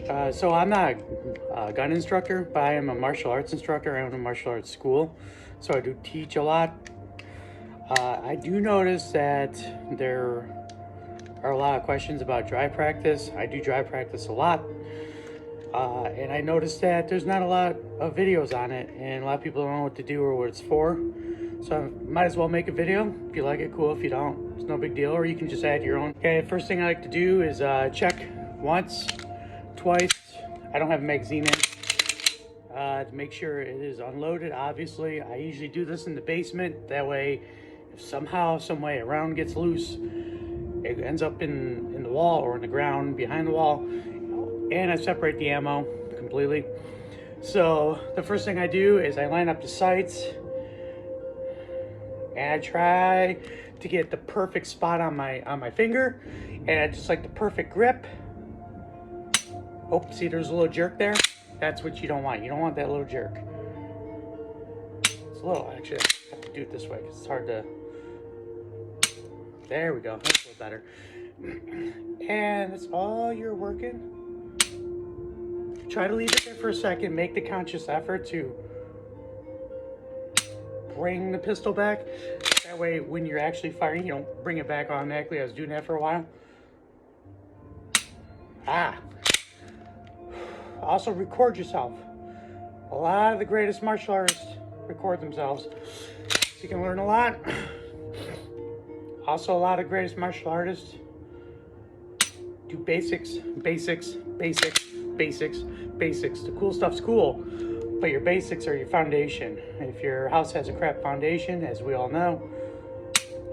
So I'm not a gun instructor, but I am a martial arts instructor. I own a martial arts school, so I do teach a lot. I do notice that there are a lot of questions about dry practice. I do dry practice a lot, and I noticed that there's not a lot of videos on it, and a lot of people don't know what to do or what it's for. So I might as well make a video. If you like it, cool. If you don't, it's no big deal, or you can just add your own. Okay, first thing I like to do is check once, twice. I don't have a magazine in to make sure it is unloaded. Obviously, I usually do this in the basement. That way, if somehow, some way a round gets loose, it ends up in the wall or in the ground behind the wall, and I separate the ammo completely. So the first thing I do is I line up the sights, and I try to get the perfect spot on my finger, and I just like the perfect grip. Oh, see, there's a little jerk there. That's what you don't want. You don't want that little jerk. It's a little, actually, I have to do it this way because it's hard to. There we go. That's a little better. And that's all you're working. Try to leave it there for a second. Make the conscious effort to bring the pistol back. That way, when you're actually firing, you don't bring it back automatically. I was doing that for a while. Also, record yourself. A lot of the greatest martial artists record themselves, so you can learn a lot. Also, a lot of greatest martial artists do basics. The cool stuff's cool, but your basics are your foundation. If your house has a crap foundation, as we all know,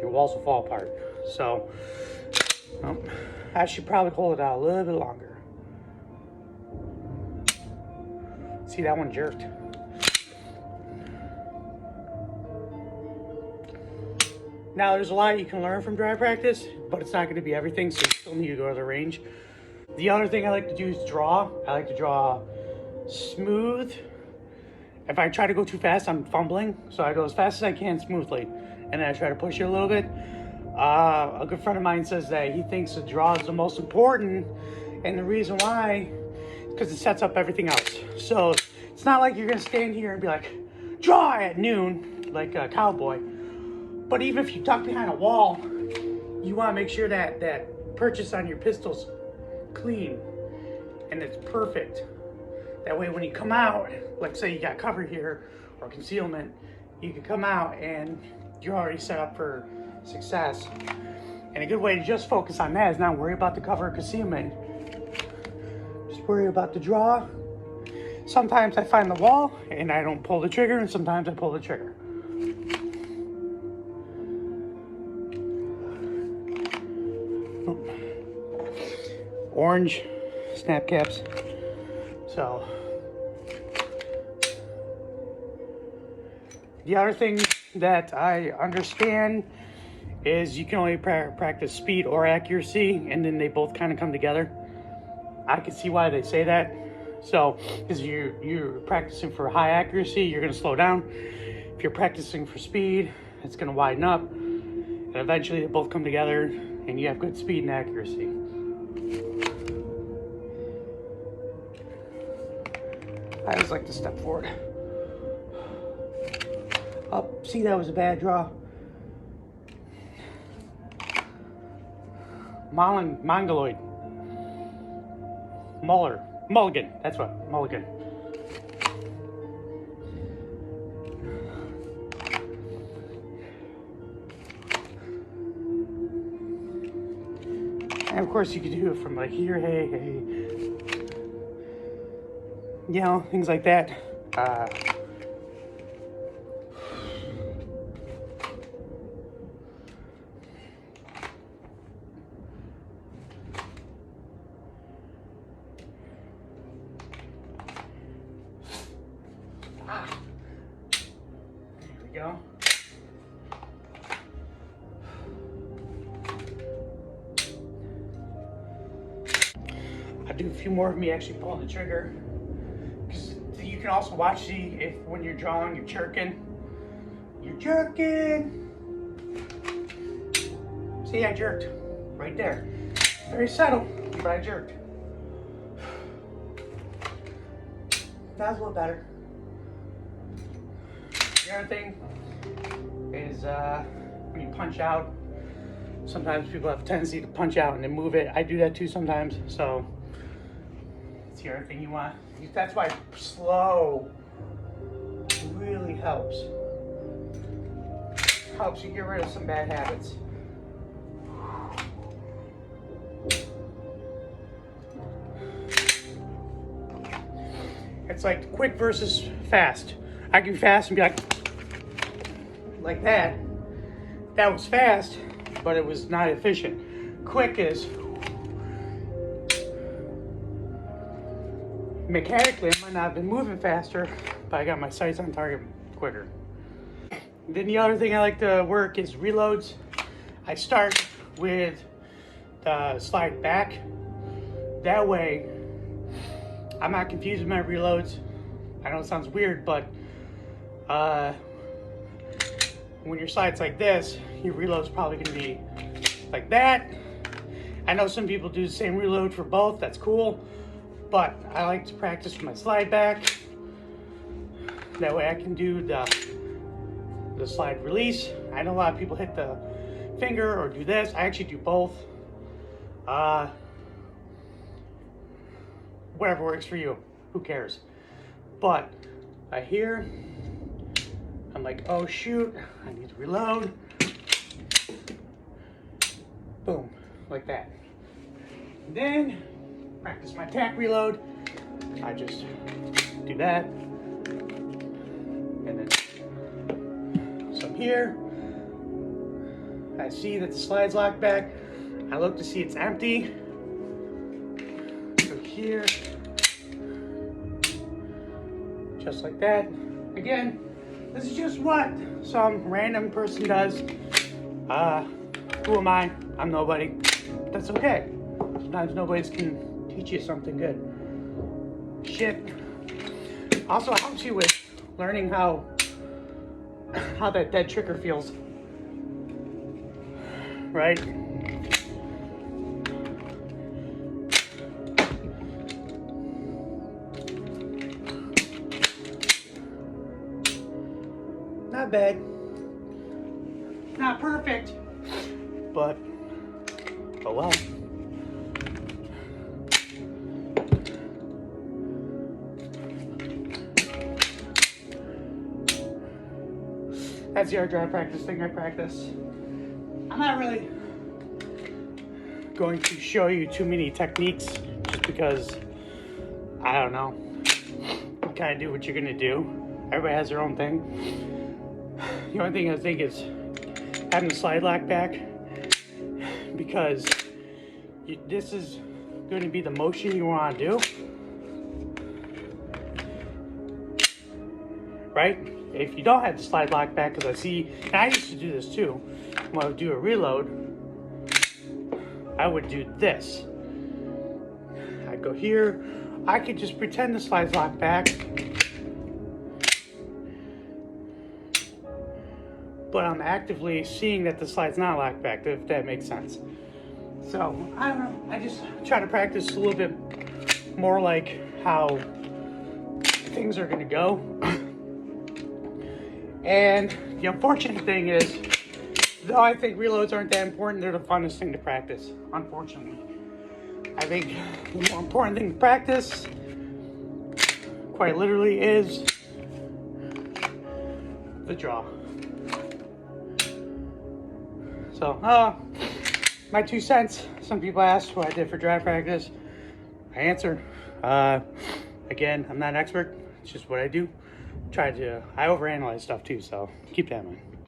your walls will fall apart. So, I should probably hold it out a little bit longer. See, that one jerked. Now, there's a lot you can learn from dry practice, but it's not going to be everything, so you still need to go to the range. The other thing I like to do is draw. I like to draw smooth. If I try to go too fast, I'm fumbling, so I go as fast as I can smoothly, and then I try to push it a little bit. A good friend of mine says that he thinks the draw is the most important, and the reason why is because it sets up everything else. So it's not like you're going to stand here and be like, draw at noon, like a cowboy. But even if you duck behind a wall, you want to make sure that that purchase on your pistol's clean and it's perfect. That way when you come out, like say you got cover here or concealment, you can come out and you're already set up for success. And a good way to just focus on that is not worry about the cover or concealment. Just worry about the draw. Sometimes I find the wall and I don't pull the trigger, and sometimes I pull the trigger. Orange snap caps. So the other thing that I understand is you can only practice speed or accuracy, and then they both kind of come together. I can see why they say that. So because you're practicing for high accuracy, you're going to slow down. If you're practicing for speed, it's going to widen up, and eventually they both come together and you have good speed and accuracy. I always like to step forward. Oh, see, that was a bad draw. Mongoloid. Mulligan. That's what. Mulligan. And of course, you could do it from like here, hey. You know, things like that. There we go. I'll do a few more of me actually pulling the trigger. Because you can also watch, see if when you're drawing, you're jerking. You're jerking. See, I jerked right there. Very subtle, but I jerked. That was a little better. The other thing is when you punch out, sometimes people have a tendency to punch out and then move it. I do that too sometimes. So it's the other thing you want. That's why slow really helps. Helps you get rid of some bad habits. It's like quick versus fast. I can fast and be like that. That was fast, but it was not efficient. Quick is mechanically, I might not have been moving faster, but I got my sights on target quicker. Then the other thing I like to work is reloads. I start with the slide back. That way, I'm not confused with my reloads. I know it sounds weird, but when your slide's like this, your reload's probably gonna be like that. I know some people do the same reload for both, that's cool, but I like to practice with my slide back. That way I can do the slide release. I know a lot of people hit the finger or do this. I actually do both. Whatever works for you, who cares? But I hear, I'm like, oh shoot, I need to reload. Boom, like that. Then practice my tack reload. I just do that. And then, so I'm here. I see that the slide's locked back. I look to see it's empty. Go here. Just like that. Again, this is just what some random person does. Who am I? I'm nobody. That's okay. Sometimes nobody can teach you something good. Shit. Also helps you with learning how that dead trigger feels. Right? Not bad. Not perfect. But, oh well. That's the art dry practice thing I practice. I'm not really going to show you too many techniques just because, I don't know, you kind of do what you're going to do. Everybody has their own thing. The only thing I think is having the slide lock back, because this is going to be the motion you want to do, right? If you don't have the slide lock back, because I see, and I used to do this too, when I would do a reload, I would do this. I'd go here, I could just pretend the slide's locked back, but I'm actively seeing that the slide's not locked back, if that makes sense. So, I don't know, I just try to practice a little bit more like how things are gonna go. And the unfortunate thing is, though I think reloads aren't that important, they're the funnest thing to practice, unfortunately. I think the more important thing to practice, quite literally, is the draw. So, my 2 cents. Some people ask what I did for dry practice. I answer. Again, I'm not an expert. It's just what I do. I overanalyze stuff too, so keep that in mind.